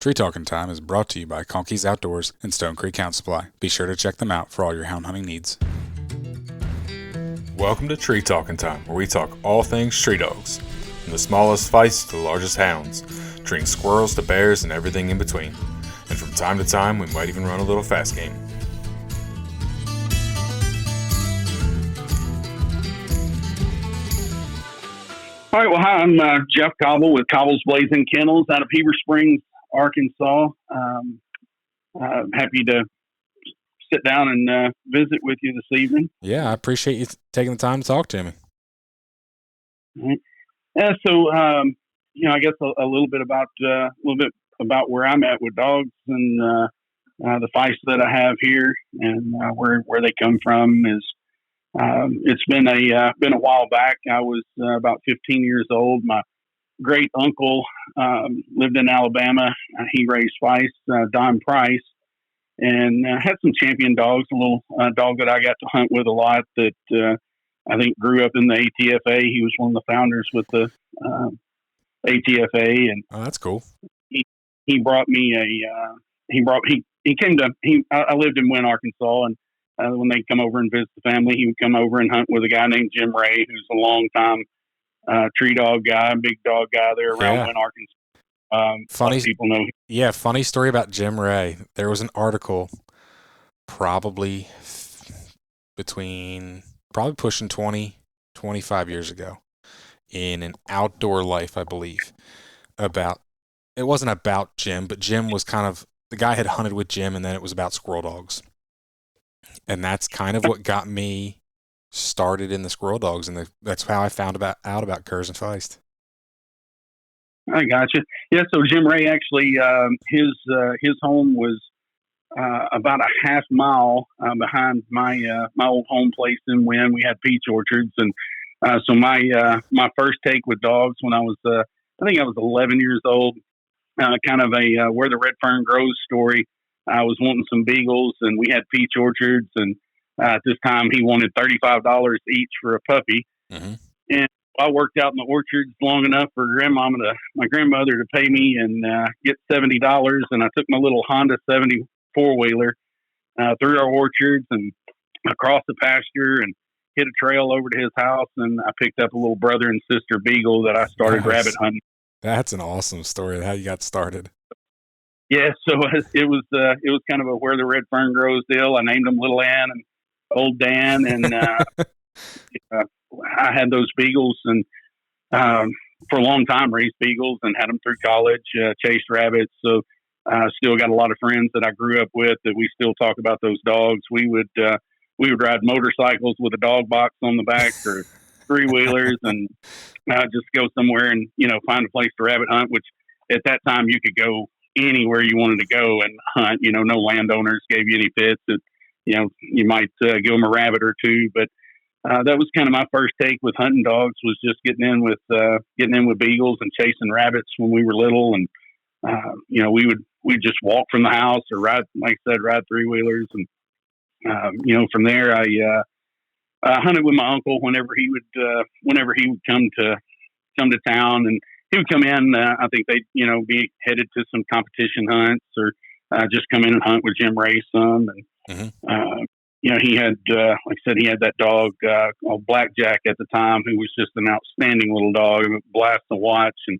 Tree Talking Time is brought to you by Conkey's Outdoors and Stone Creek Hound Supply. Be sure to check them out for all your hound hunting needs. Welcome to Tree Talking Time, where we talk all things tree dogs, from the smallest feists to the largest hounds, treating squirrels to bears and everything in between. And from time to time, we might even run a little fast game. All right, well, hi, I'm Jeff Caubble with Cobble's Blazing Kennels out of Heber Springs, Arkansas. Happy to sit down and visit with you this evening. Yeah, I appreciate you taking the time to talk to me. Right. Yeah, so I guess a little bit about where I'm at with dogs and the feists that I have here and where they come from is. It's been a while back. I was about 15 years old. My great uncle lived in Alabama. He raised feists, Don Price, and had some champion dogs. A little dog that I got to hunt with a lot. That I think grew up in the ATFA. He was one of the founders with the ATFA, and oh, that's cool. He brought me I lived in Wynne, Arkansas, and when they'd come over and visit the family, he would come over and hunt with a guy named Jim Ray, who's a long-time tree dog guy, big dog guy there around Wynne, Arkansas. Funny people know him. Yeah, funny story about Jim Ray. There was an article probably pushing 20, 25 years ago in an Outdoor Life, I believe, it wasn't about Jim, but Jim was the guy had hunted with Jim, and then it was about squirrel dogs. And that's kind of what got me started in the squirrel dogs, and that's how I found out about curs and feist. I gotcha. Yeah, so Jim Ray actually, his home was about a half mile behind my old home place in Wynne. We had peach orchards, and so my first take with dogs when I was I think I was 11 years old, kind of a where the red fern grows story. I was wanting some beagles, and we had peach orchards, and at this time he wanted $35 each for a puppy. Mm-hmm. And I worked out in the orchards long enough for my grandmother to pay me and get $70, and I took my little Honda 70 four-wheeler through our orchards and across the pasture and hit a trail over to his house, and I picked up a little brother and sister beagle that I started rabbit hunting. That's an awesome story of how you got started. Yeah, so it was kind of a where the red fern grows deal. I named them Little Ann and Old Dan, and I had those beagles and for a long time raised beagles and had them through college, chased rabbits. So I still got a lot of friends that I grew up with that we still talk about those dogs. We would ride motorcycles with a dog box on the back or three-wheelers and just go somewhere and find a place to rabbit hunt, which at that time you could go anywhere you wanted to go and hunt. No landowners gave you any fits that you might give them a rabbit or two, but that was kind of my first take with hunting dogs, was just getting in with beagles and chasing rabbits when we were little. And we'd just walk from the house or ride, like I said, ride three-wheelers. And from there I hunted with my uncle whenever he would come to town, and he would come in. I think they'd, be headed to some competition hunts or just come in and hunt with Jim Ray some. And, he had, like I said, he had that dog called Blackjack at the time, who was just an outstanding little dog, a blast to watch. And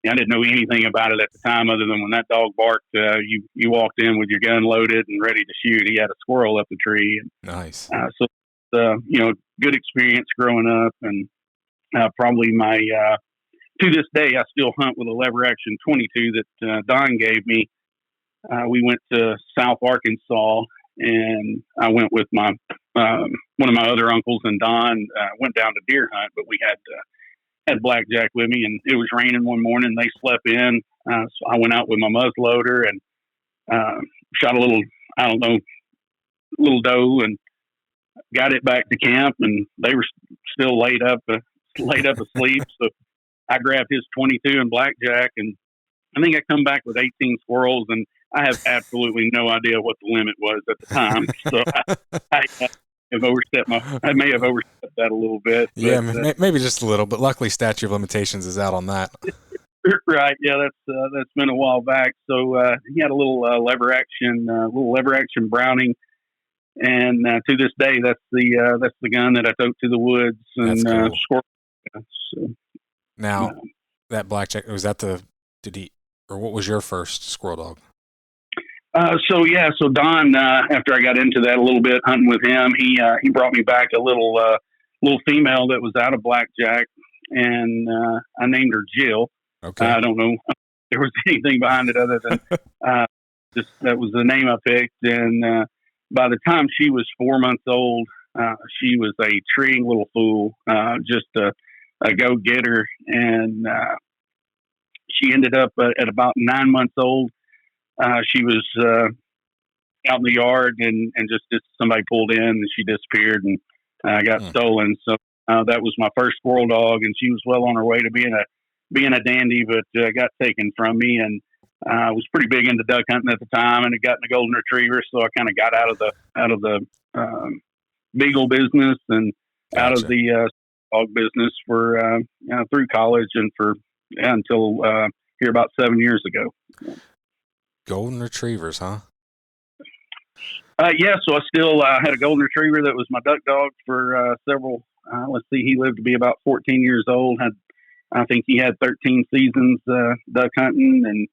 I didn't know anything about it at the time other than when that dog barked, you walked in with your gun loaded and ready to shoot. He had a squirrel up the tree. And, nice. Good experience growing up. And probably to this day, I still hunt with a lever action 22 that Don gave me. We went to South Arkansas, and I went with my one of my other uncles and Don. Went down to deer hunt, but we had Blackjack with me, and it was raining one morning. They slept in, so I went out with my muzzleloader and shot a little doe, and got it back to camp, and they were still laid up asleep. So I grabbed his 22 and Blackjack, and I think I come back with 18 squirrels, and I have absolutely no idea what the limit was at the time. So I may have overstepped that a little bit. Yeah, maybe just a little, but luckily statute of limitations is out on that. Right. Yeah, that's been a while back. So he had a little lever action Browning, and to this day, that's the gun that I took to the woods That's and cool. scored. So, Now, uh, that blackjack, was that did he, or what was your first squirrel dog? so Don, after I got into that a little bit hunting with him, he brought me back a little female that was out of blackjack, and I named her Jill. Okay. I don't know if there was anything behind it other than uh, just that was the name I picked. And by the time she was 4 months old, she was a treeing little fool, just a go getter, and she ended up at about 9 months old. She was out in the yard, and just somebody pulled in, and she disappeared and got Hmm. stolen. So that was my first squirrel dog, and she was well on her way to being a dandy, but got taken from me. And I was pretty big into duck hunting at the time, and it got in the golden retriever, so I kind of got out of the beagle business and out of Gotcha. the dog business for through college and for until here about 7 years ago. Golden retrievers, huh? Yeah, so I still had a golden retriever that was my duck dog for several. Let's see, he lived to be about 14 years old. I think he had 13 seasons duck hunting, and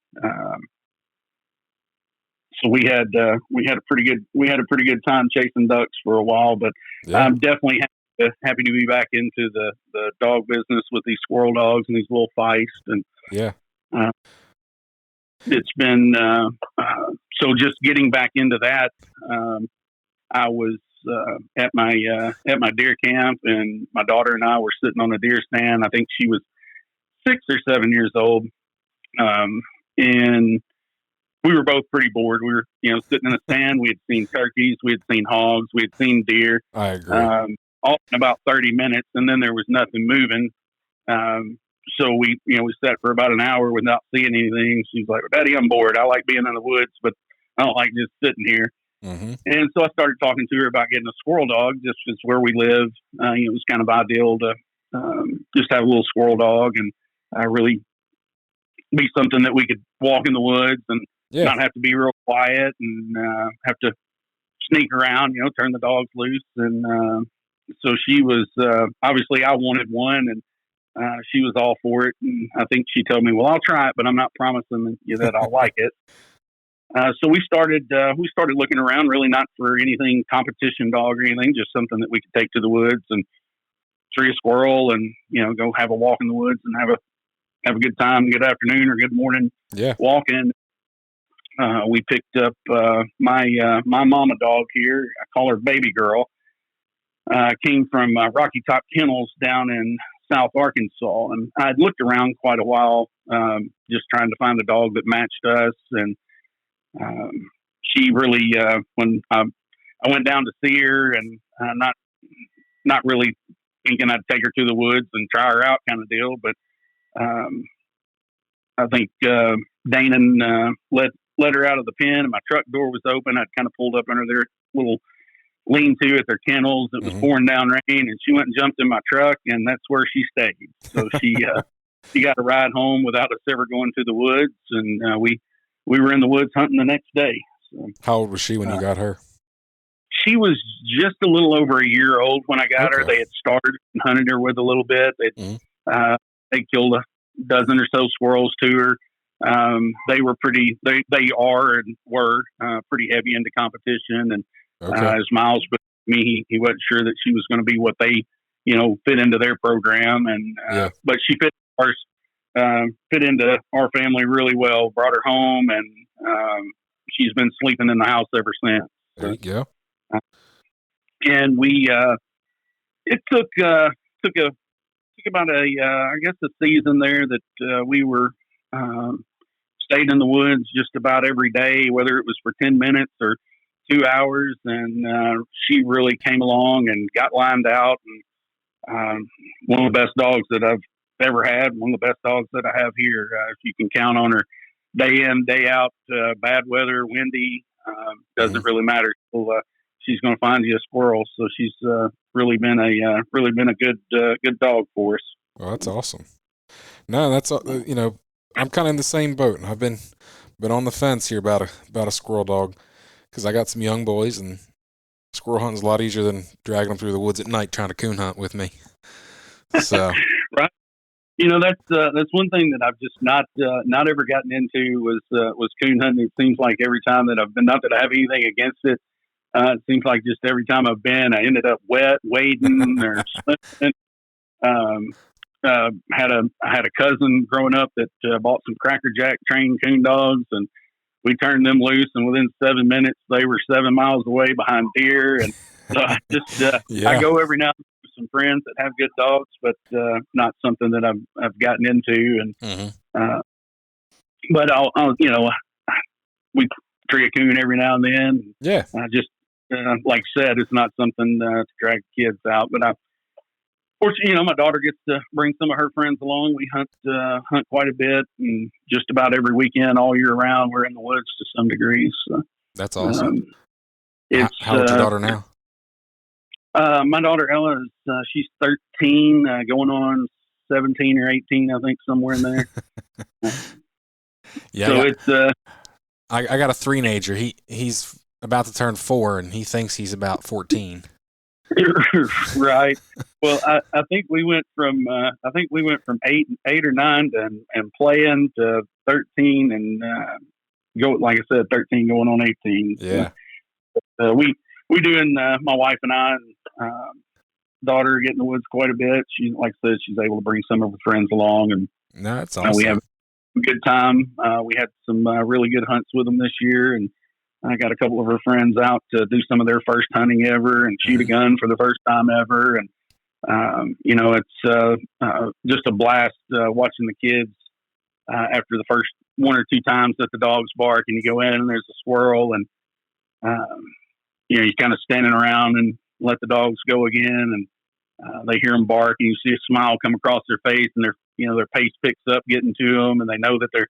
so we had a pretty good time chasing ducks for a while. But Yeah. I'm definitely happy to be back into the dog business with these squirrel dogs and these little feist, and Yeah. uh, it's been so just getting back into that. I was at my deer camp, and my daughter and I were sitting on a deer stand. I think she was 6 or 7 years old, and we were both pretty bored. We were, sitting in a stand. We had seen turkeys, we had seen hogs, we had seen deer, I agree. all in about 30 minutes, and then there was nothing moving. Um, so we sat for about an hour without seeing anything. She's like, "Daddy, I'm bored. I like being in the woods, but I don't like just sitting here." Mm-hmm. And so I started talking to her about getting a squirrel dog, just as where we live. It was kind of ideal to just have a little squirrel dog and really be something that we could walk in the woods and Yeah. not have to be real quiet and have to sneak around, turn the dogs loose. And so she was obviously I wanted one, and she was all for it. And I think she told me, "Well, I'll try it, but I'm not promising you that I'll like it." So we started looking around, really not for anything competition dog or anything, just something that we could take to the woods and tree a squirrel and go have a walk in the woods and have a good time, good afternoon or good morning Yeah. walking. We picked up my mama dog here. I call her Baby Girl. Came from Rocky Top Kennels down in South Arkansas, and I'd looked around quite a while, just trying to find a dog that matched us. And um, she really, when I went down to see her, and not really thinking I'd take her to the woods and try her out, kind of deal, but um, I think Danon let her out of the pen, and my truck door was open. I'd kind of pulled up under their little lean-to at their kennels. It was Mm-hmm. pouring down rain, and she went and jumped in my truck, and that's where she stayed. So she got a ride home without us ever going to the woods, and we were in the woods hunting the next day. So, How old was she when you got her? she was just a little over a year old when I got her. Okay. They had started and hunted her with a little bit. Mm-hmm. They killed a dozen or so squirrels to her. They were they are and were pretty heavy into competition. And Okay. as Miles put me, he wasn't sure that she was going to be what they, fit into their program. And Yeah. but she fit into our family really well. Brought her home, and she's been sleeping in the house ever since. There you go. And it took about I guess a season there that we were stayed in the woods just about every day, whether it was for 10 minutes or 2 hours. And she really came along and got lined out, and one of the best dogs that I've ever had, one of the best dogs that I have here. If you can count on her day in, day out, bad weather, windy, doesn't Mm-hmm. really matter. So, she's going to find you a squirrel. So she's really been a good dog for us. Well, that's awesome. No, that's I'm kind of in the same boat, and I've been on the fence here about a squirrel dog because I got some young boys, and squirrel hunting's a lot easier than dragging them through the woods at night trying to coon hunt with me. So Right. That's one thing that I've just not ever gotten into was coon hunting. It seems like every time that I've been, not that I have anything against it, it seems like just every time I've been, I ended up wet, wading, or slipping. Um, I had a cousin growing up that bought some Cracker Jack trained coon dogs, and we turned them loose, and within 7 minutes they were 7 miles away behind deer. And so I yeah, go every now and then with some friends that have good dogs, but not something that I've gotten into. And uh, but I'll we tree a coon every now and then. yeah, I just like I said, it's not something to drag kids out, but fortunately, my daughter gets to bring some of her friends along. We hunt quite a bit, and just about every weekend, all year round, we're in the woods to some degree. So, that's awesome. it's How old's your daughter now? my daughter Ella is she's 13, going on 17 or 18, I think, somewhere in there. Yeah, So it's I got a three-nager. He's about to turn 4, and he thinks he's about 14. right. Well, I think we went from 8 or 9 and playing to 13 and go, like I said, 13 going on 18. Yeah, So, we doing my wife and I and daughter get in the woods quite a bit. She, like I said, she's able to bring some of her friends along, and no, that's awesome. we have a good time. We had some really good hunts with them this year, and I got a couple of her friends out to do some of their first hunting ever and shoot a gun for the first time ever. And, it's just a blast watching the kids after the first 1 or 2 times that the dogs bark, and you go in and there's a squirrel, and, you're kind of standing around and let the dogs go again. And they hear them bark, and you see a smile come across their face, and their pace picks up getting to them, and they know that they're,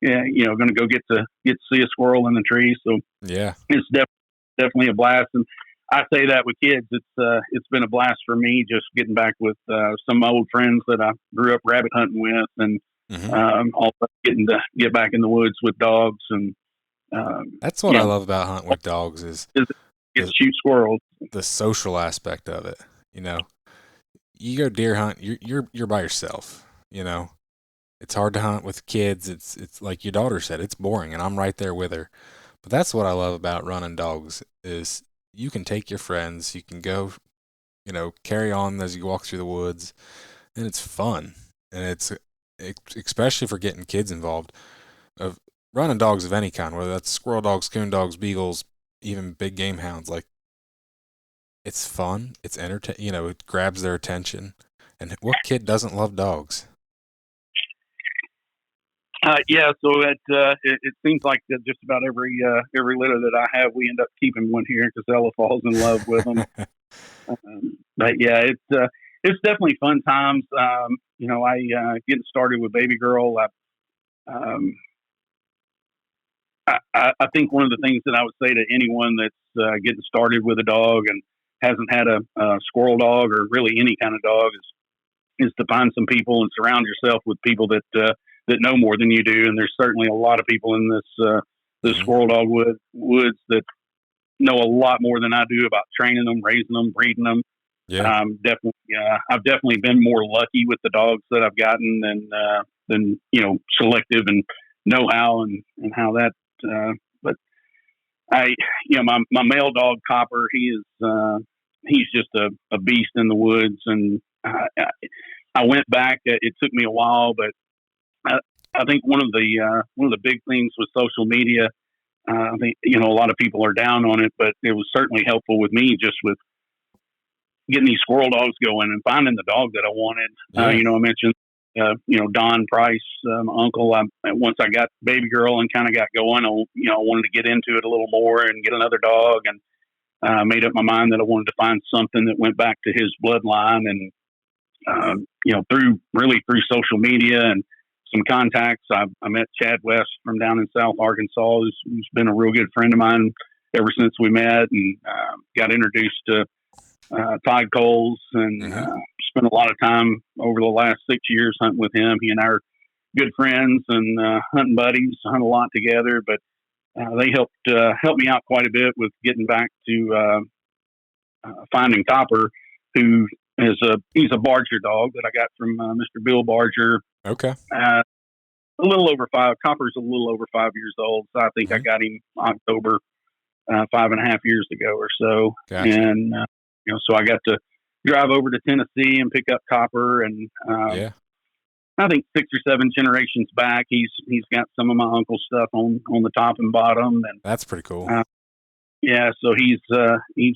going to go get to see a squirrel in the tree. So Yeah, it's definitely a blast. And I say that with kids, it's been a blast for me just getting back with some old friends that I grew up rabbit hunting with, and also getting to get back in the woods with dogs. And that's what I love about hunting with dogs is get to shoot squirrels. the social aspect of it. You go deer hunt, you're by yourself. It's hard to hunt with kids. It's like your daughter said, it's boring, and I'm right there with her. But that's what I love about running dogs is you can take your friends, you can go, carry on as you walk through the woods, and it's fun. And it's especially for getting kids involved. Of running dogs of any kind, whether that's squirrel dogs, coon dogs, beagles, even big game hounds, like it's fun, it's it grabs their attention. And what kid doesn't love dogs? So it seems like that just about every litter that I have, we end up keeping one here because Ella falls in love with them. But yeah, it's definitely fun times. I getting started with baby girl. I think one of the things that I would say to anyone that's getting started with a dog and hasn't had a squirrel dog or really any kind of dog is to find some people and surround yourself with people that know more than you do. And there's certainly a lot of people in this squirrel dog woods that know a lot more than I do about training them, raising them, breeding them. Yeah. I've definitely been more lucky with the dogs that I've gotten than selective and know how and how that. But my male dog Copper, he's just a beast in the woods. And I went back. It took me a while, but I think one of the big things with social media. I think a lot of people are down on it, but it was certainly helpful with me just with getting these squirrel dogs going and finding the dog that I wanted. Yeah. I mentioned Don Price, my uncle. Once I got baby girl and kind of got going, I wanted to get into it a little more and get another dog, and made up my mind that I wanted to find something that went back to his bloodline. And through social media and some contacts, I met Chad West from down in South Arkansas, who's been a real good friend of mine ever since we met, and got introduced to Todd Coles, and spent a lot of time over the last 6 years hunting with him. He and I are good friends and hunting buddies, hunt a lot together. But they helped me out quite a bit with getting back to finding Copper, who he's a Barger dog that I got from Mr. Bill Barger. Okay. A little over five. Copper's a little over 5 years old, so I think I got him October 5.5 years ago or so. Gotcha. And so I got to drive over to Tennessee and pick up Copper, and I think 6 or 7 generations back, he's got some of my uncle's stuff on the top and bottom, and that's pretty cool. So he's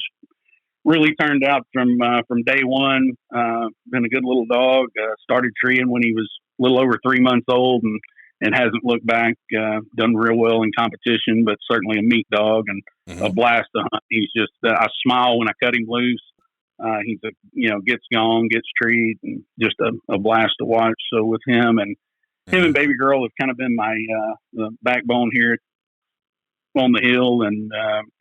really turned out from day one. Been a good little dog. Started treeing when he was a little over 3 months old, and hasn't looked back. Done real well in competition, but certainly a meat dog and a blast to hunt. He's just I smile when I cut him loose. He's gets gone, gets treed, and just a blast to watch. So with him and Baby Girl have kind of been my the backbone here on the hill, and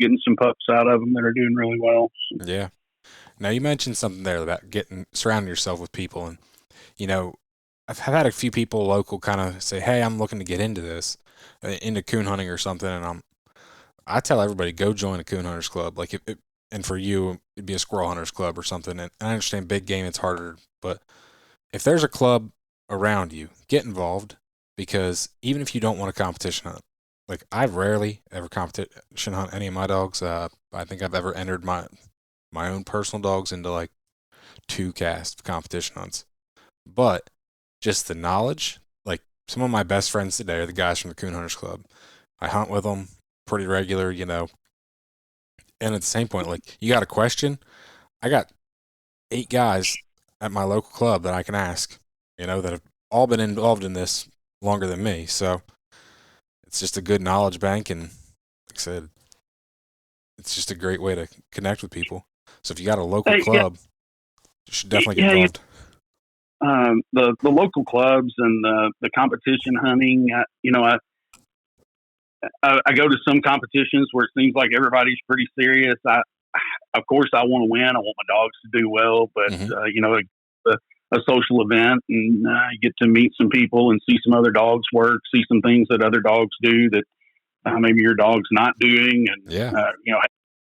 getting some pups out of them that are doing really well. So. Yeah. Now you mentioned something there about surrounding yourself with people, and I've had a few people local kind of say, "Hey, I'm looking to get into this, into coon hunting or something," and I tell everybody, go join a coon hunters club. Like and for you, it'd be a squirrel hunters club or something. And I understand big game, it's harder, but if there's a club around you, get involved, because even if you don't want a competition hunt, like I've rarely ever competition hunt any of my dogs. I think I've ever entered my own personal dogs into like 2 cast competition hunts, but just the knowledge, like some of my best friends today are the guys from the Coon Hunters Club. I hunt with them pretty regular, and at the same point, like you got a question, I got 8 guys at my local club that I can ask, that have all been involved in this longer than me. So it's just a good knowledge bank, and like I said, it's just a great way to connect with people. So if you got a local club, you should definitely get involved. The local clubs and the competition hunting, I go to some competitions where it seems like everybody's pretty serious. Of course, I want to win. I want my dogs to do well, but a social event, and you get to meet some people and see some other dogs work, see some things that other dogs do that maybe your dog's not doing, and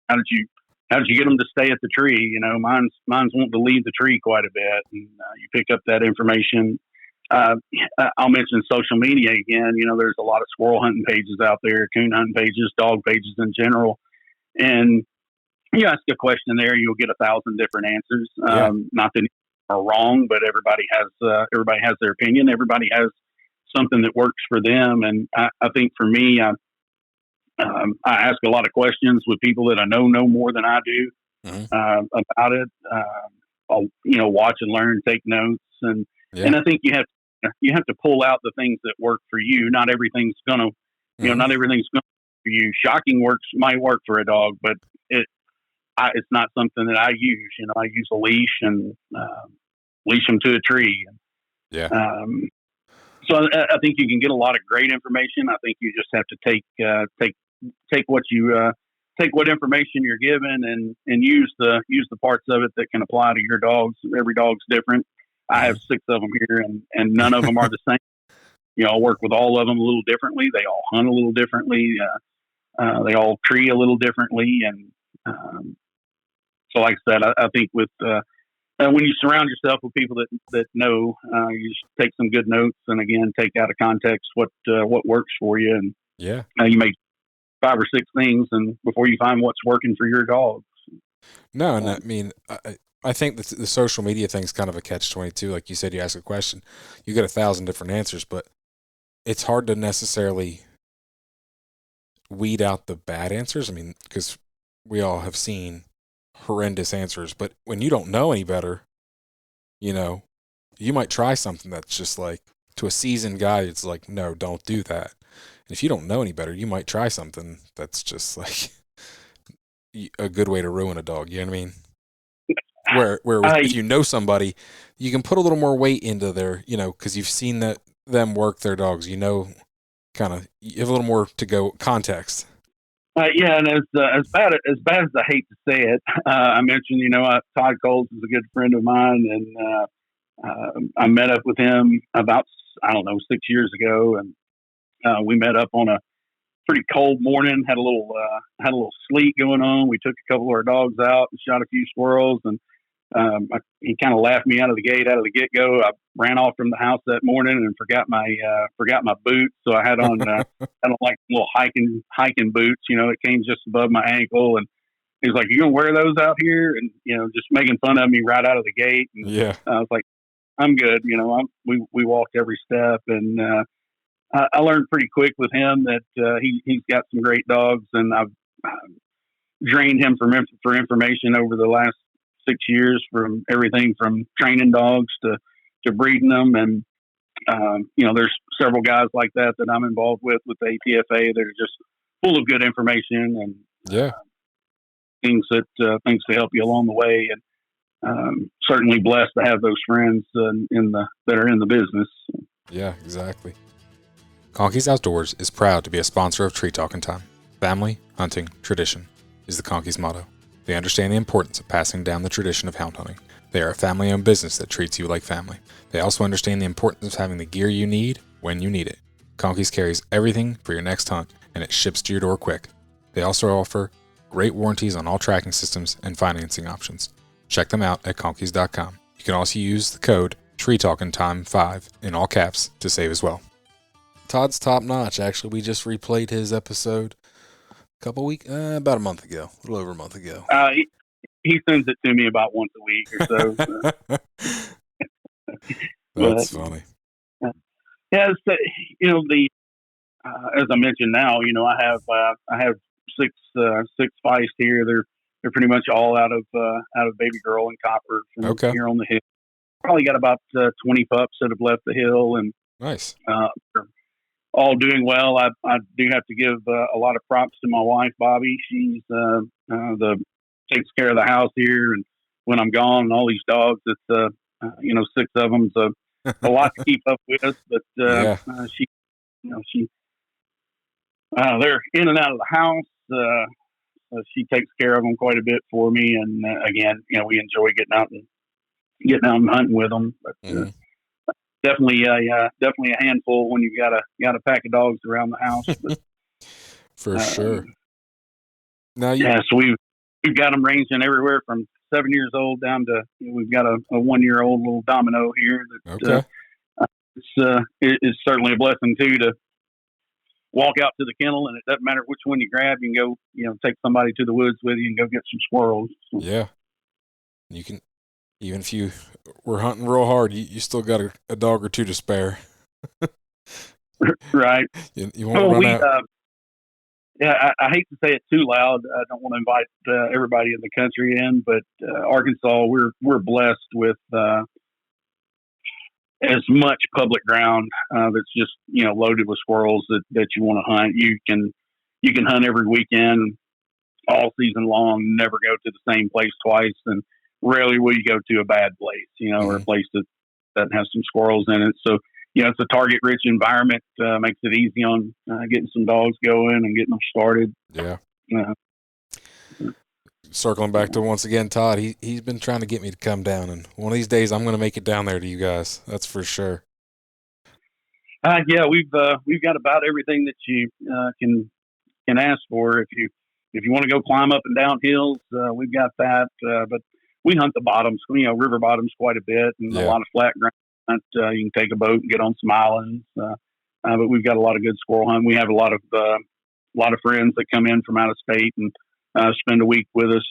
how did you get them to stay at the tree? Mine's wanting to leave the tree quite a bit, and you pick up that information. I'll mention social media again. There's a lot of squirrel hunting pages out there, coon hunting pages, dog pages in general. And you ask a question there, you'll get 1,000 different answers. Not that are wrong, but everybody has their opinion. Everybody has something that works for them. And I think for me, I ask a lot of questions with people that I know more than I do about it. I'll watch and learn, take notes, and I think you have to pull out the things that work for you. Not everything's gonna, not everything's gonna work for you. Shocking might work for a dog, but it's not something that I use. I use a leash and leash them to a tree. So I think you can get a lot of great information. I think you just have to take what information you're given and use the parts of it that can apply to your dogs. Every dog's different. I have 6 of them here, and none of them are the same. I work with all of them a little differently. They all hunt a little differently. They all tree a little differently. And so like I said, I think with when you surround yourself with people that know, you just take some good notes, and again, take out of context what works for you. And you make 5 or 6 things, and before you find what's working for your dog. No, and I mean, I think the social media thing's kind of a catch-22. Like you said, you ask a question, you get 1,000 different answers, but it's hard to necessarily weed out the bad answers. I mean, because we all have seen horrendous answers, but when you don't know any better, you might try something that's just like, to a seasoned guy, it's like, no, don't do that. And if you don't know any better, you might try something that's just like a good way to ruin a dog. You know what I mean? Where if you know somebody, you can put a little more weight into their, because you've seen them work their dogs. Kind of, you have a little more to go context. And as bad as I hate to say it, I mentioned, Todd Coles is a good friend of mine, and I met up with him about I don't know, 6 years ago, and we met up on a pretty cold morning. Had a little sleet going on. We took a couple of our dogs out and shot a few squirrels, and he kind of laughed me out of the get go. I ran off from the house that morning and forgot my boots. So I had on like little hiking boots, that came just above my ankle. And he was like, "You gonna wear those out here?" And just making fun of me right out of the gate. And Yeah. I was like, "I'm good." We walked every step, and I learned pretty quick with him that he's got some great dogs, and I've drained him for information over the last 6 years, from everything from training dogs to breeding them. And there's several guys like that I'm involved with the ATFA that are just full of good information and things to help you along the way. And certainly blessed to have those friends that are in the business. Yeah, exactly. Conkey's Outdoors is proud to be a sponsor of Tree Talking Time. Family, hunting, tradition is the Conkey's motto. They understand the importance of passing down the tradition of hound hunting. They are a family-owned business that treats you like family. They also understand the importance of having the gear you need when you need it. Conkey's carries everything for your next hunt, and it ships to your door quick. They also offer great warranties on all tracking systems and financing options. Check them out at conkeys.com. You can also use the code TreeTalkingTime5 in all caps to save as well. Todd's top notch. Actually, we just replayed his episode about a month ago, a little over a month ago. He sends it to me about once a week or so. That's funny. Yeah, as I mentioned now, I have six feist here. They're pretty much all out of Baby Girl and Copper from here on the hill. Probably got about 20 pups that have left the hill, and nice. They're all doing well. I do have to give a lot of props to my wife, Bobby. She's takes care of the house here, and when I'm gone, and all these dogs, it's 6 of them's a lot to keep up with. But she they're in and out of the house. She takes care of them quite a bit for me, and again, we enjoy getting out and hunting with them. But definitely a handful when you've got a pack of dogs around the house. But, for sure. Now, so we've got them ranging everywhere from 7 years old down to we've got a 1-year-old little Domino here. It's certainly a blessing too to walk out to the kennel, and it doesn't matter which one you grab. You can go, take somebody to the woods with you and go get some squirrels. So. Yeah, you can. Even if you were hunting real hard, you still got a dog or two to spare. Right. You won't run out. I hate to say it too loud. I don't want to invite everybody in the country in, but Arkansas, we're blessed with as much public ground that's just loaded with squirrels that you want to hunt. You can hunt every weekend, all season long. Never go to the same place twice, and rarely will you go to a bad place, or a place that has some squirrels in it. So. It's a target-rich environment. Makes it easy on getting some dogs going and getting them started. Yeah. Circling back to once again, Todd. He's been trying to get me to come down, and one of these days I'm going to make it down there to you guys. That's for sure. We've got about everything that you can ask for. If you want to go climb up and down hills, we've got that. But we hunt the bottoms. River bottoms quite a bit, and a lot of flat ground. You can take a boat and get on some islands, but we've got a lot of good squirrel hunting. We have a lot of friends that come in from out of state and spend a week with us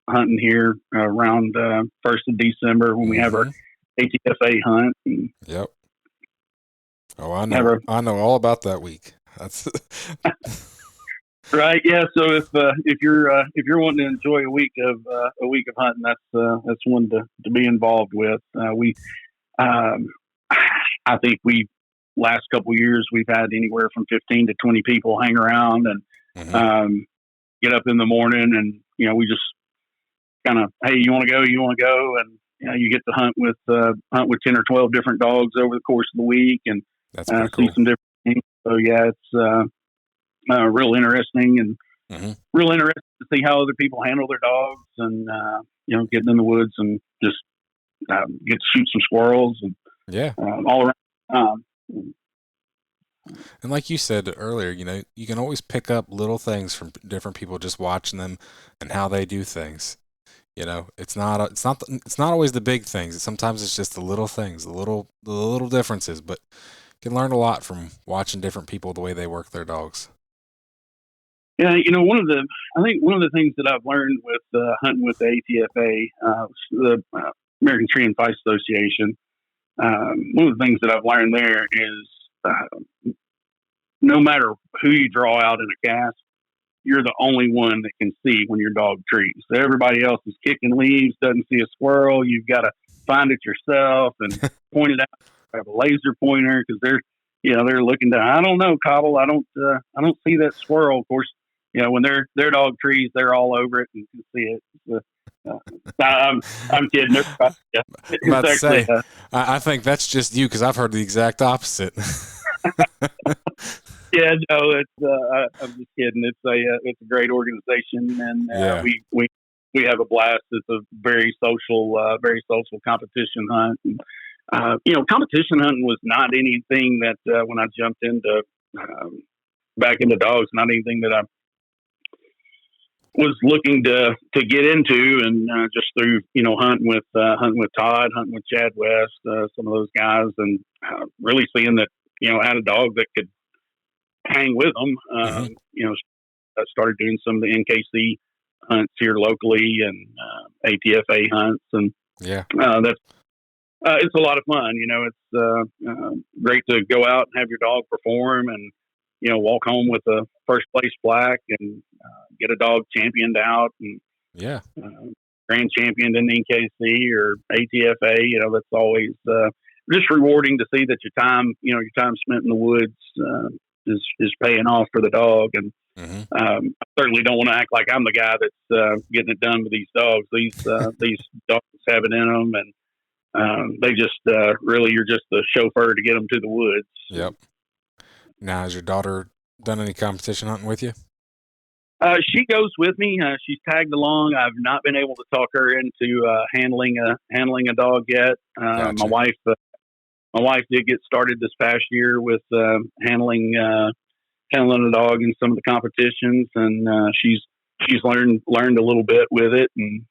hunting here around 1st of December when we have our ATFA hunt. Yep. Oh, I know all about that week. That's right. Yeah. So if you're wanting to enjoy a week of hunting, that's one to be involved with. I think last couple of years we've had anywhere from 15 to 20 people hang around and get up in the morning, and we just kind of, hey, you want to go, and you get to hunt with 10 or 12 different dogs over the course of the week, and that's see cool. some different things. So it's real interesting and real interesting to see how other people handle their dogs, and getting in the woods and just get to shoot some squirrels and all around Um, And like you said earlier, you can always pick up little things from different people just watching them and how they do things. It's not always the big things. Sometimes it's just the little things, the little differences, but you can learn a lot from watching different people the way they work their dogs. yeah, I think one of the things that I've learned with hunting with the ATFA, the American Treeing Feist Association, one of the things that I've learned there is no matter who you draw out in a cast, you're the only one that can see when your dog trees. So everybody else is kicking leaves, doesn't see a squirrel. You've got to find it yourself and point it out. Have a laser pointer because they're looking down. I don't know, Caubble. I don't see that squirrel. Of course, when their dog trees, they're all over it and can see it. I'm kidding. Yeah. I'm about to say, I think that's just you because I've heard the exact opposite. Yeah, no, I'm just kidding. It's a great organization, and Yeah. we have a blast. It's a very social competition hunt. And, competition hunting was not anything that when I jumped into back into dogs, not anything that I was looking to get into, and just through hunting with Todd, hunting with Chad West, some of those guys, and really seeing that I had a dog that could hang with them. I started doing some of the NKC hunts here locally and ATFA hunts, and that's it's a lot of fun. It's great to go out and have your dog perform, and walk home with a first place plaque and get a dog championed out and grand championed in NKC or ATFA. That's always just rewarding to see that your time spent in the woods is paying off for the dog. And I certainly don't want to act like I'm the guy that's getting it done with these dogs. These dogs have it in them, and they just really, you're just the chauffeur to get them to the woods. Yep. Now, has your daughter done any competition hunting with you? She goes with me. She's tagged along. I've not been able to talk her into handling a dog yet. Gotcha. My wife did get started this past year with handling a dog in some of the competitions, and she's learned a little bit with it, and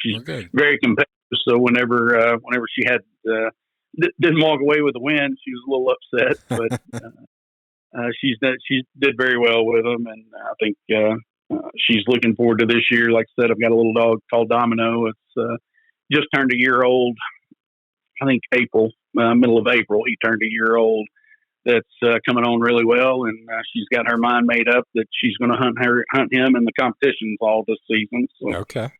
she's very competitive. So whenever she had didn't walk away with a win, she was a little upset, but she did very well with them, and I think she's looking forward to this year. Like I said, I've got a little dog called Domino. It's just turned a year old. I think middle of April, he turned a year old. That's coming on really well, and she's got her mind made up that she's going to hunt him in the competitions all this season. So, okay.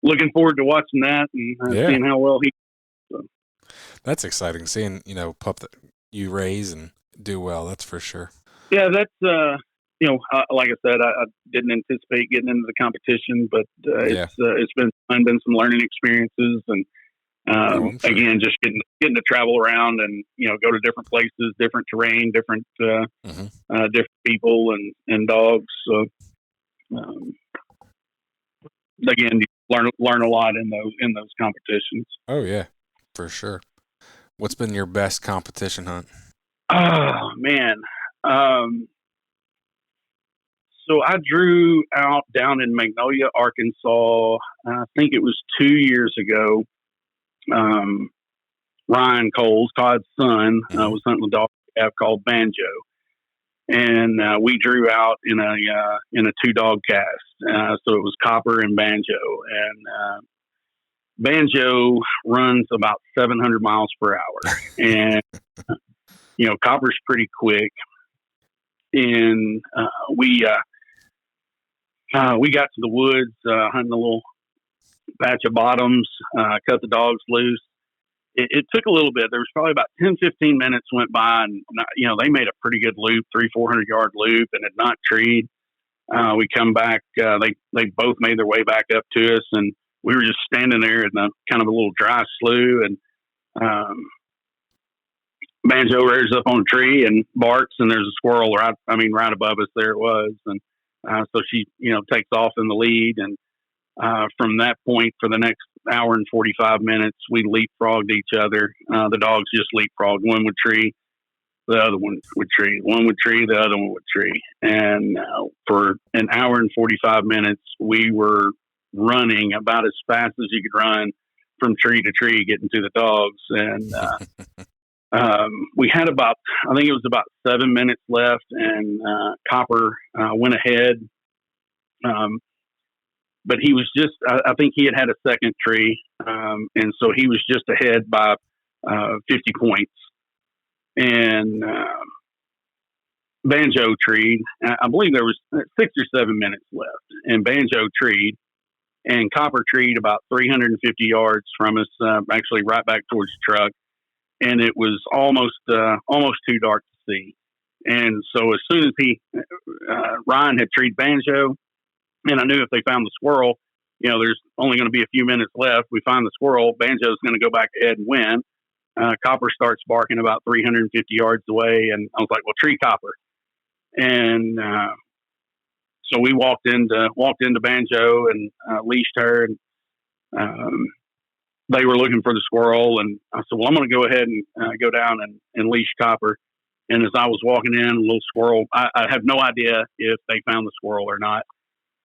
Looking forward to watching that and seeing how well he. So. That's exciting, seeing pup that you raise and do well. That's for sure. Yeah, that's like I said, I didn't anticipate getting into the competition, but it's been some learning experiences, and sure. Again, just getting to travel around and go to different places, different terrain, different people and dogs. So again, you learn a lot in those competitions. Oh yeah, for sure. What's been your best competition hunt? Oh man. So I drew out down in Magnolia, Arkansas. I think it was 2 years ago. Ryan Coles, Todd's son, was hunting a dog we have called Banjo, and we drew out in a 2-dog cast. So it was Copper and Banjo, and Banjo runs about 700 miles per hour, and Copper's pretty quick. And we got to the woods, hunting a little patch of bottoms, cut the dogs loose. It took a little bit. There was probably about 10, 15 minutes went by, and they made a pretty good loop, 300-400 yard loop, and had not treed. We come back. They both made their way back up to us, and we were just standing there in kind of a little dry slough, and Banjo rears up on a tree and barks, and there's a squirrel right above us. There it was, and so she takes off in the lead, and from that point for the next hour and 45 minutes. We leapfrogged each other. The dogs just leapfrogged. One would tree, the other one would tree. One would tree, the other one would tree. And for an hour and 45 minutes, we were running about as fast as you could run from tree to tree, getting to the dogs. And we had I think it was about 7 minutes left, and Copper went ahead. But he was just, I think he had a second tree. And so he was just ahead by 50 points. And Banjo treed. I believe there was 6 or 7 minutes left. And Banjo treed. And Copper treed about 350 yards from us, actually right back towards the truck. And it was almost too dark to see. And so as soon as Ryan had treed Banjo, and I knew if they found the squirrel, there's only going to be a few minutes left. We find the squirrel, Banjo's going to go back ahead and win. Copper starts barking about 350 yards away, and I was like, well, tree Copper. And so we walked into Banjo and leashed her, and they were looking for the squirrel. And I said, well, I'm going to go ahead and go down and leash Copper. And as I was walking in, a little squirrel, I have no idea if they found the squirrel or not.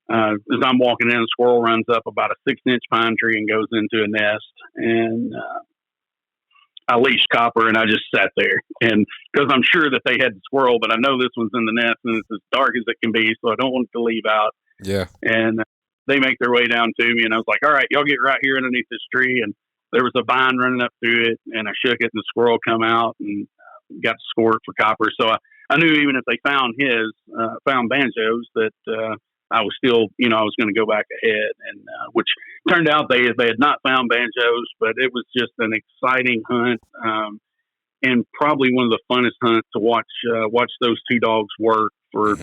As I'm walking in, a squirrel runs up about a 6-inch pine tree and goes into a nest. And I leashed Copper, and I just sat there. And because I'm sure that they had the squirrel, but I know this one's in the nest, and it's as dark as it can be, so I don't want it to leave out. Yeah. And they make their way down to me, and I was like, all right, y'all get right here underneath this tree. And there was a vine running up through it, and I shook it, and the squirrel come out and got to score it for Copper. So I knew even if they found Banjo's, that I was still, I was going to go back ahead, and which turned out they had not found Banjo's, but it was just an exciting hunt, and probably one of the funnest hunts to watch those two dogs work for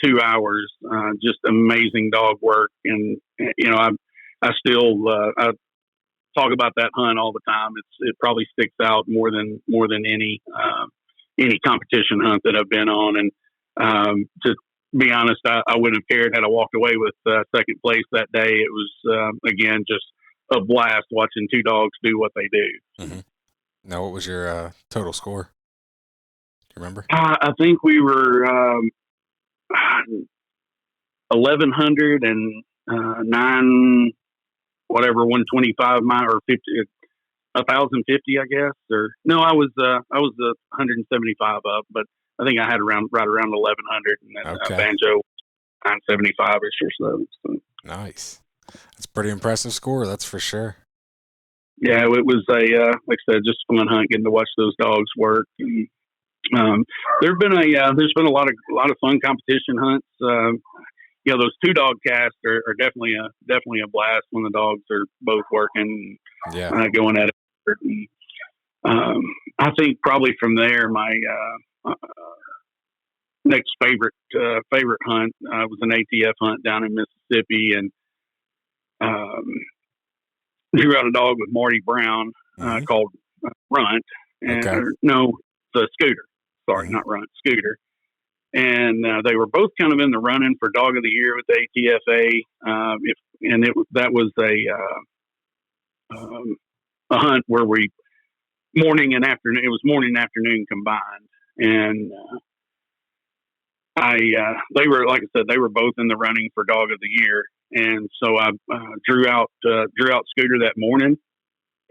2 hours. Just amazing dog work, and I still I talk about that hunt all the time. It probably sticks out more than any competition hunt that I've been on, and to be honest, I wouldn't have cared had I walked away with second place that day. It was, again, just a blast watching two dogs do what they do. Mm-hmm. Now, what was your total score? Do you remember? I think we were 1,109, whatever, 125 mile or 50, 1,050, I guess. Or no, I was 175 up, but I think I had right around 1,100, and then Banjo 975ish or so. Nice. That's a pretty impressive score, that's for sure. Yeah, it was like I said, just a fun hunt, getting to watch those dogs work. And, there's been a lot of fun competition hunts. Those two dog casts are definitely a blast when the dogs are both working, going at it. And, I think probably from there, my next favorite hunt was an ATF hunt down in Mississippi, and drew out a dog with Marty Brown called Runt, and the Scooter. Sorry, not Runt, Scooter. And they were both kind of in the running for Dog of the Year with the ATFA. That was a hunt where we morning and afternoon. It was morning and afternoon combined, and they were, like I said, they were both in the running for Dog of the Year. And so I drew out Scooter that morning,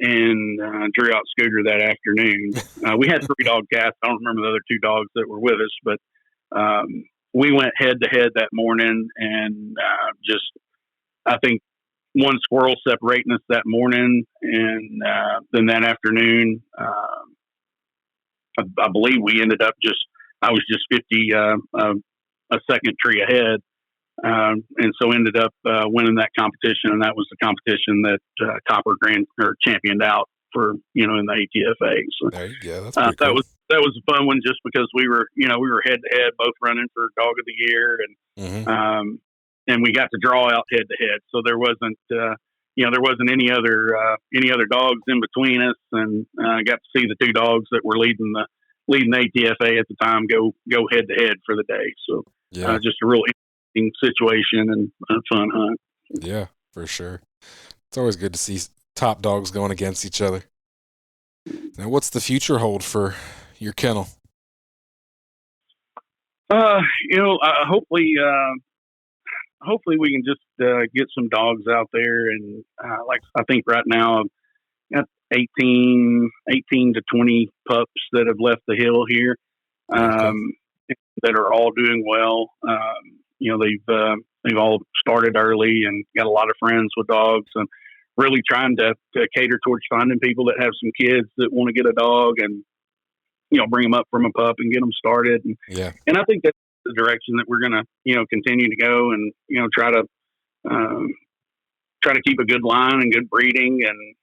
and drew out Scooter that afternoon. We had 3 dog casts. I don't remember the other 2 dogs that were with us, but we went head to head that morning, and I think one squirrel separating us that morning, and then that afternoon, I believe we ended up I was just 50 a second tree ahead. And so ended up winning that competition, and that was the competition that Copper championed out for, in the ATFA. So there you go. That's pretty cool. That was a fun one, just because we were head to head, both running for Dog of the Year, and we got to draw out head to head. So there wasn't any other dogs in between us, and I got to see the 2 dogs that were leading the ATFA at the time go head to head for the day. So just a real situation and a fun hunt. Yeah, for sure. always good to see top dogs going against each other. Now, what's the future hold for your kennel? Hopefully, hopefully we can just get some dogs out there, and like I think right now I've got 18 to 20 pups that have left the hill here, Okay. that are all doing well. They've all started early and got a lot of friends with dogs, and really trying to cater towards finding people that have some kids that want to get a dog, and bring them up from a pup and get them started. Yeah. And I think that's the direction that we're going to continue to go, and um, try to keep a good line and good breeding, and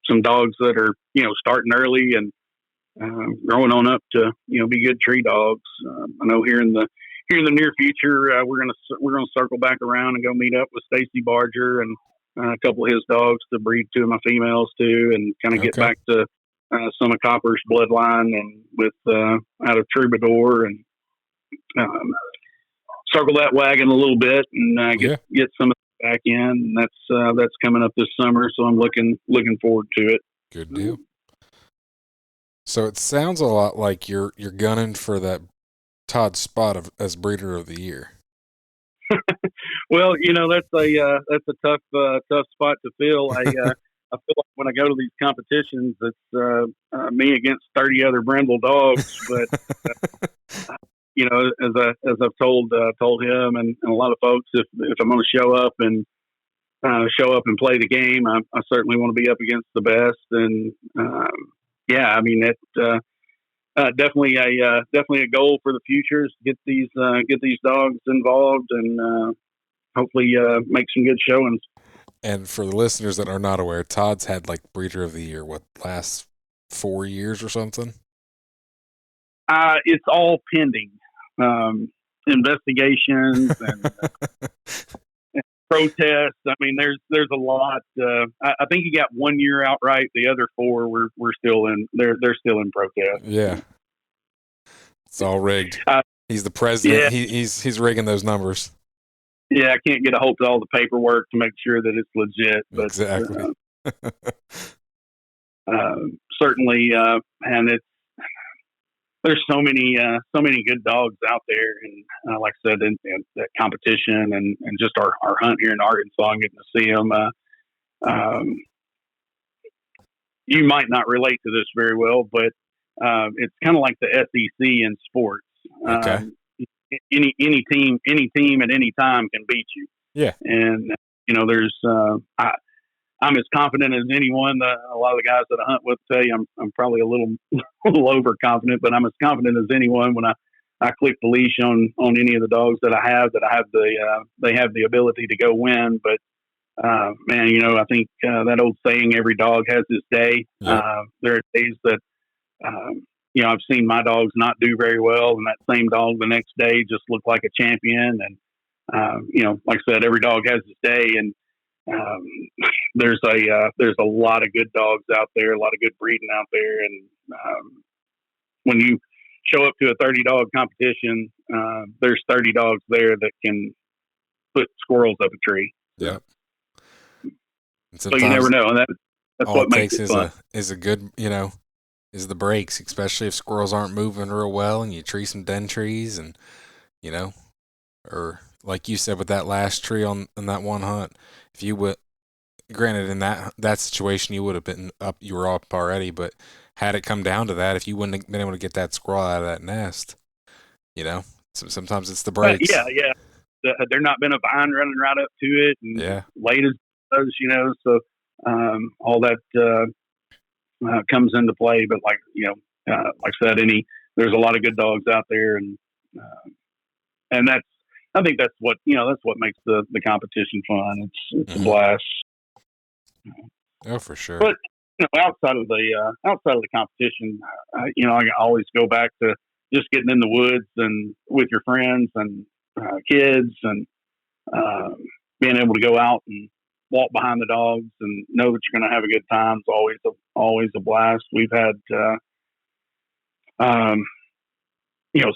some dogs that are starting early and growing on up to be good tree dogs. I know here in the near future, we're gonna circle back around and go meet up with Stacy Barger and a couple of his dogs to breed two of my females too, and kind of get Okay. back to some of Copper's bloodline, and with out of Troubadour, and um, circle that wagon a little bit, and Yeah. get some of that back in. And that's coming up this summer, so I'm looking forward to it. Good deal. So it sounds a lot like you're gunning for that Todd spot as breeder of the year. Well, that's a tough spot to fill. I I feel like when I go to these competitions, it's me against 30 other Brindle dogs. But as I've told him and a lot of folks, if I'm going to show up and play the game, I certainly want to be up against the best. And yeah, I mean it's definitely a goal for the future is to get these dogs involved, and hopefully make some good showings. And for the listeners that are not aware, Todd's had like breeder of the year, last 4 years or something? It's all pending investigations and protests. I mean, there's a lot. I think he got 1 year outright. The other four we're still in. They're still in protest. Yeah, it's all rigged. He's the president. Yeah. He's rigging those numbers. Yeah, I can't get a hold of all the paperwork to make sure that it's legit. But, exactly. Certainly, and there's so many good dogs out there, and like I said, in that competition, and just our hunt here in Arkansas, and getting to see them. You might not relate to this very well, but it's kind of like the SEC in sports. Okay. Any team at any time can beat you. Yeah. And there's I'm as confident as anyone. A lot of the guys that I hunt with tell you I'm probably a little overconfident, but I'm as confident as anyone when I click the leash on any of the dogs that I have they have the ability to go win. But man, I think that old saying, every dog has his day. Yeah. There are days that I've seen my dogs not do very well, and that same dog the next day just look like a champion. And like I said, every dog has his day, and there's a lot of good dogs out there, a lot of good breeding out there. And when you show up to a 30 dog competition, there's 30 dogs there that can put squirrels up a tree. Yeah. So you never know, and that's what makes it fun. Is a good, is the breaks, especially if squirrels aren't moving real well and you tree some den trees, and or like you said with that last tree on that one hunt, if you would, granted in that situation you would have been up, you were up already, but had it come down to that, if you wouldn't have been able to get that squirrel out of that nest, sometimes it's the breaks. Yeah. There not been a vine running right up to it, and late as it does, so all that comes into play. But like I said, there's a lot of good dogs out there, and I think that's what makes the competition fun. It's a blast. Oh, for sure. But outside of the competition, I always go back to just getting in the woods and with your friends and kids, and being able to go out and walk behind the dogs and know that you're going to have a good time. It's always a blast. We've had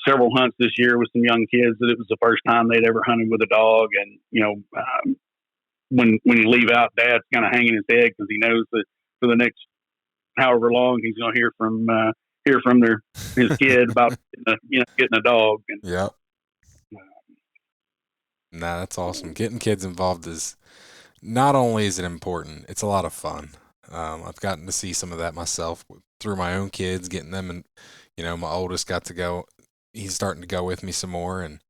several hunts this year with some young kids that it was the first time they'd ever hunted with a dog, and when you leave out, Dad's kind of hanging his head because he knows that for the next however long he's going to hear from his kid about getting a dog. And, Yep. Nah, that's awesome. Getting kids involved is not only is it important, it's a lot of fun. I've gotten to see some of that myself through my own kids, getting them, and my oldest got to go. He's starting to go with me some more, and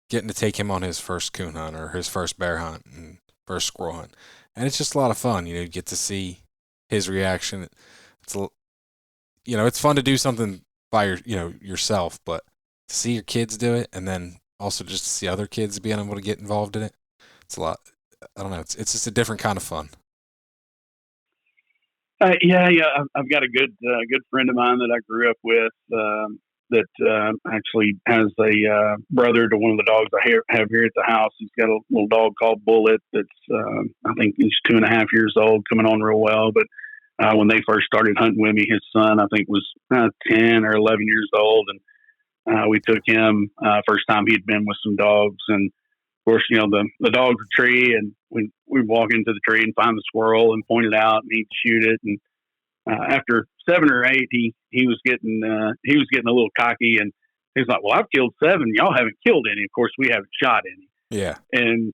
getting to take him on his first coon hunt or his first bear hunt and first squirrel hunt, and it's just a lot of fun. You get to see his reaction. It's fun to do something by yourself, but to see your kids do it, and then also just to see other kids being able to get involved in it, it's a lot. I don't know. It's just a different kind of fun. Yeah. I've got a good friend of mine that I grew up with that actually has a brother to one of the dogs I have here at the house. He's got a little dog called Bullet that's I think he's 2.5 years old, coming on real well. But when they first started hunting with me, his son I think was 10 or 11 years old, and we took him first time he'd been with some dogs. And of course, the dog's a tree, and we'd walk into the tree and find the squirrel and point it out, and he'd shoot it. And after 7 or 8, he was getting a little cocky, and he's like, "Well, I've killed 7. Y'all haven't killed any. Of course, we haven't shot any." Yeah. And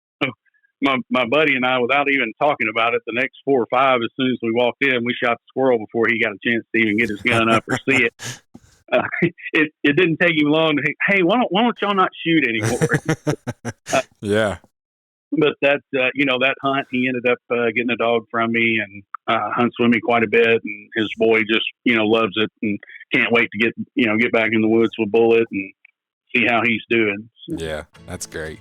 my buddy and I, without even talking about it, the next 4 or 5, as soon as we walked in, we shot the squirrel before he got a chance to even get his gun up or see it. It didn't take him long to think, "Hey, why don't y'all not shoot anymore?" Yeah. But that that hunt, he ended up getting a dog from me and hunts with me quite a bit, and his boy just loves it and can't wait to get back in the woods with Bullet and see how he's doing. So. Yeah, that's great.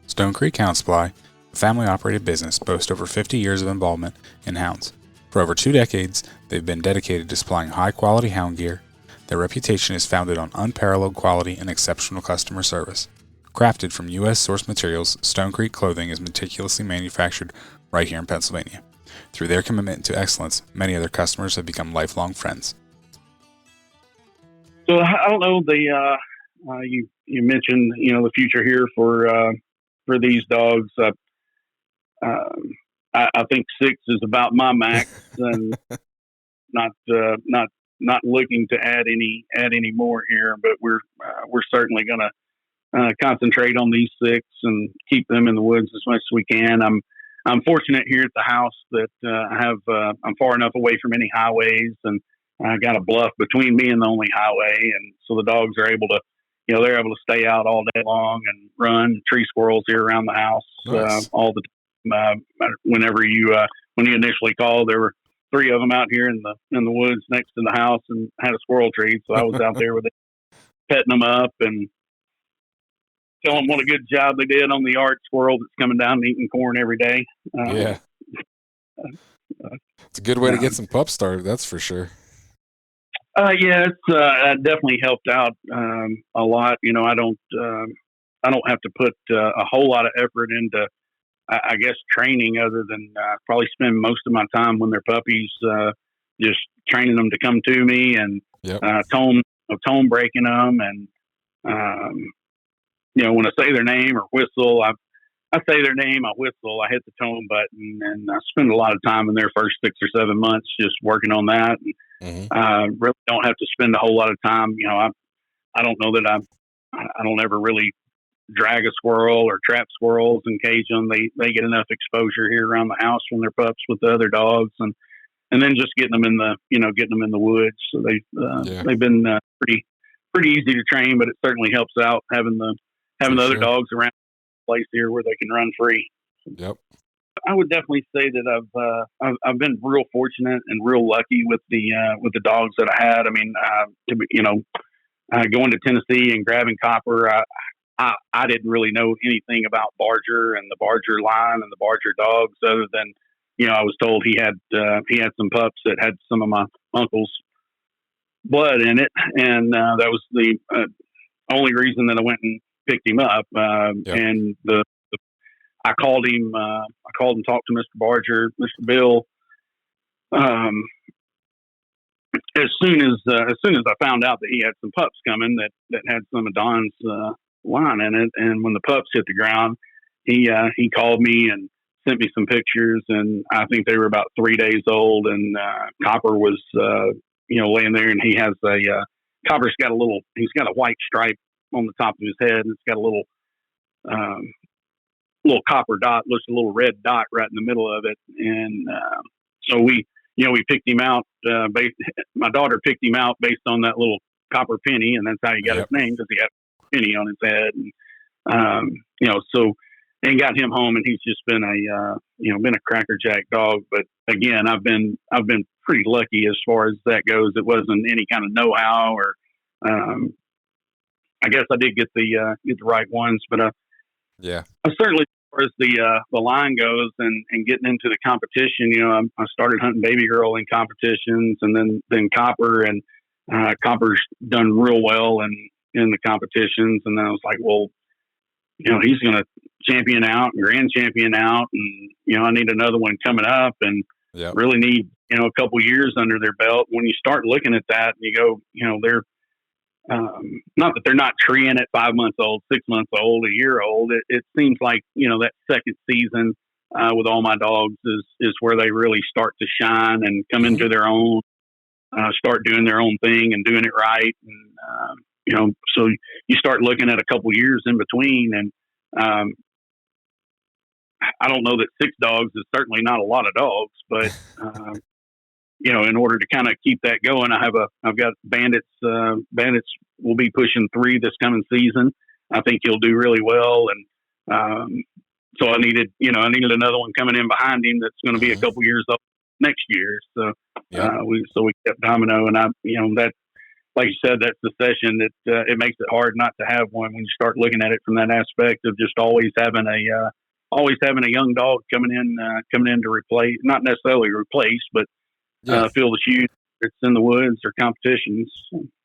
Stone Creek Hound Supply, a family-operated business, boasts over 50 years of involvement in hounds. For over 2 decades, they've been dedicated to supplying high-quality hound gear. Their reputation is founded on unparalleled quality and exceptional customer service. Crafted from U.S. source materials, Stone Creek clothing is meticulously manufactured right here in Pennsylvania. Through their commitment to excellence, many of their customers have become lifelong friends. So I don't know, you mentioned the future here for these dogs. I think 6 is about my max, and not looking to add any more here. But we're certainly going to concentrate on these 6 and keep them in the woods as much as we can. I'm fortunate here at the house that I'm far enough away from any highways, and I got a bluff between me and the only highway, and so the dogs are able to, they're able to stay out all day long and run. Tree squirrels here around the house. Nice. All the time. Whenever when you initially called, there were 3 of them out here in the woods next to the house and had a squirrel tree, so I was out there with it, petting them up and tell them what a good job they did on the yard squirrel that's coming down and eating corn every day. Yeah. It's a good way to get some pups started, that's for sure. Yeah, it's definitely helped out a lot. I don't have to put a whole lot of effort into, I guess, training, other than probably spend most of my time when they're puppies, just training them to come to me and Yep. tone breaking them, and when I say their name or whistle, I say their name, I whistle, I hit the tone button, and I spend a lot of time in their first 6 or 7 months just working on that. And, really don't have to spend a whole lot of time. I don't know that I don't ever really drag a squirrel or trap squirrels and cage them. They get enough exposure here around the house when they're pups with the other dogs, and then just getting them in the woods. So they've been pretty easy to train, but it certainly helps out having the other dogs around the place here where they can run free. Yep. I would definitely say that I've been real fortunate and real lucky with the dogs that I had. I mean, going to Tennessee and grabbing Copper, I didn't really know anything about Barger and the Barger line and the Barger dogs, other than I was told he had some pups that had some of my uncle's blood in it, and that was the only reason that I went and picked him up. And I called him, talked to Mr. Barger, Mr. Bill. As soon as I found out that he had some pups coming that had some of Don's line in it, and when the pups hit the ground, he called me and sent me some pictures, and I think they were about 3 days old. And Copper was laying there, and he has Copper's got he's got a white stripe on the top of his head, and it's got a little copper dot, looks a little red dot right in the middle of it. And so we picked him out. My daughter picked him out based on that little copper penny, and that's how he got his name, because he had a penny on his head. And and got him home, and he's just been a crackerjack dog. But again, I've been pretty lucky as far as that goes. It wasn't any kind of know-how, or I guess I did get the right ones, but I certainly, as far as the line goes, and getting into the competition, I started hunting baby girl in competitions, and then Copper, and Copper's done real well in the competitions, and then I was like, well, he's going to champion out and grand champion out, and I need another one coming up, and really need a couple years under their belt. When you start looking at that, and you go, they're not that they're not treeing at 5 months old, 6 months old, a year old. It seems like that second season with all my dogs is where they really start to shine and come into their own, start doing their own thing and doing it right. And so you start looking at a couple years in between, and I don't know that 6 dogs is certainly not a lot of dogs, but in order to kind of keep that going, I've got Bandits. Bandits will be pushing 3 this coming season. I think he'll do really well, and so I needed another one coming in behind him that's going to be a couple years old next year. So we kept Domino, and that. Like you said, that succession, it makes it hard not to have one when you start looking at it from that aspect of just always having a young dog coming in to replace, not necessarily replace, but fill the shoes. It's in the woods or competitions.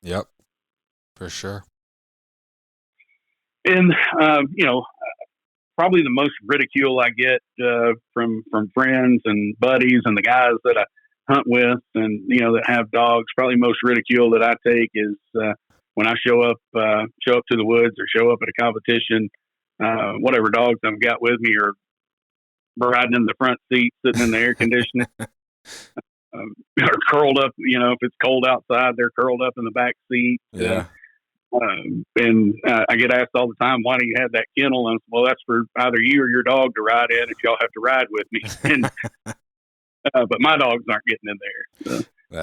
Yep, for sure. And probably the most ridicule I get from friends and buddies and the guys that I hunt with, and that have dogs, probably most ridicule that I take is when I show up to the woods or show up at a competition, whatever dogs I've got with me are riding in the front seat, sitting in the air conditioning, or curled up. If it's cold outside, they're curled up in the back seat. And I get asked all the time, why do you have that kennel? And well, that's for either you or your dog to ride in if y'all have to ride with me. And but my dogs aren't getting in there. So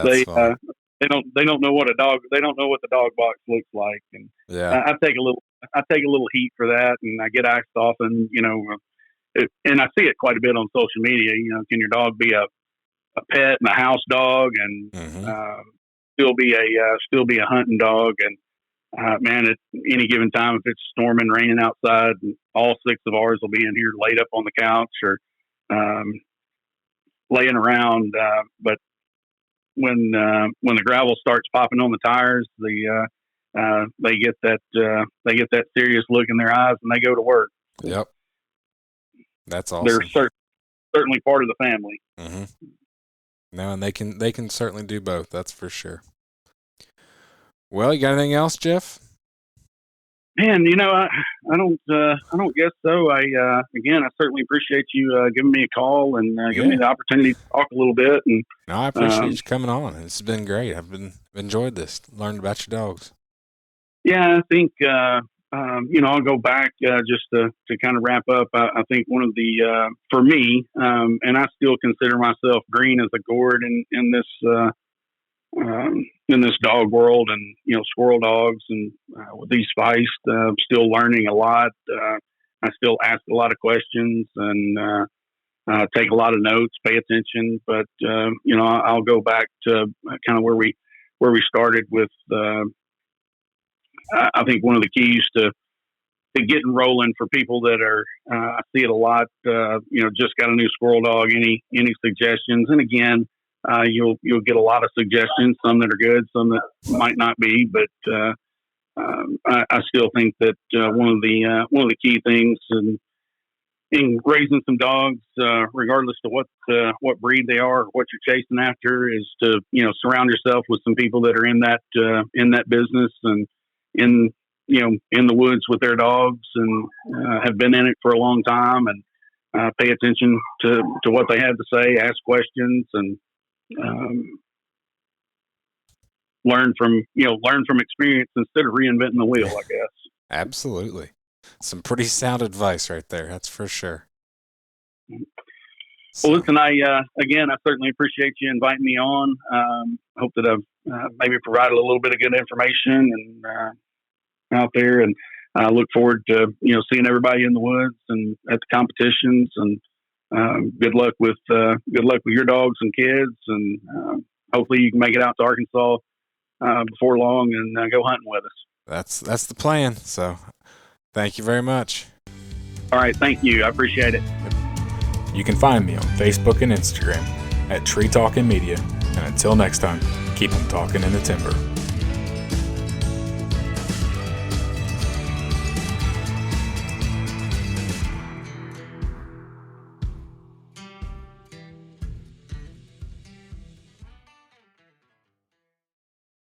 they don't know what they don't know what the dog box looks like. And I take a little heat for that, and I get asked often, and I see it quite a bit on social media. Can your dog be a pet and a house dog, and still be a hunting dog? And man, at any given time, if it's storming, raining outside, all 6 of ours will be in here laid up on the couch or laying around. But when the gravel starts popping on the tires, they get that serious look in their eyes, and they go to work. Yep, that's awesome. They're certainly part of the family. No, and they can certainly do both. That's for sure. Well, you got anything else, Jeff? Man, I don't guess so. I certainly appreciate you giving me a call and giving me the opportunity to talk a little bit. And no, I appreciate you coming on. It's been great. I've enjoyed this, learned about your dogs. Yeah, I think I'll go back just to kind of wrap up. I think one of the for me, and I still consider myself green as a gourd in this dog world, and squirrel dogs, and with these feist, still learning a lot. I still ask a lot of questions and take a lot of notes, pay attention. But I'll go back to kind of where we started with. I think one of the keys to getting rolling for people that are, I see it a lot. Just got a new squirrel dog. Any suggestions? And again, you'll get a lot of suggestions. Some that are good, some that might not be. But I still think that one of the key things in raising some dogs, regardless to what breed they are or what you're chasing after, is to surround yourself with some people that are in that business and in in the woods with their dogs and have been in it for a long time, and pay attention to what they have to say, ask questions, and learn from experience instead of reinventing the wheel, I guess. Absolutely. Some pretty sound advice right there. That's for sure. Well, listen, I certainly appreciate you inviting me on. Hope that I've maybe provided a little bit of good information and out there, and I look forward to seeing everybody in the woods and at the competitions. And good luck with your dogs and kids, and hopefully you can make it out to Arkansas before long and go hunting with us. That's the plan. So, thank you very much. All right, thank you. I appreciate it. You can find me on Facebook and Instagram at Tree Talking Media. And until next time, keep them talking in the timber.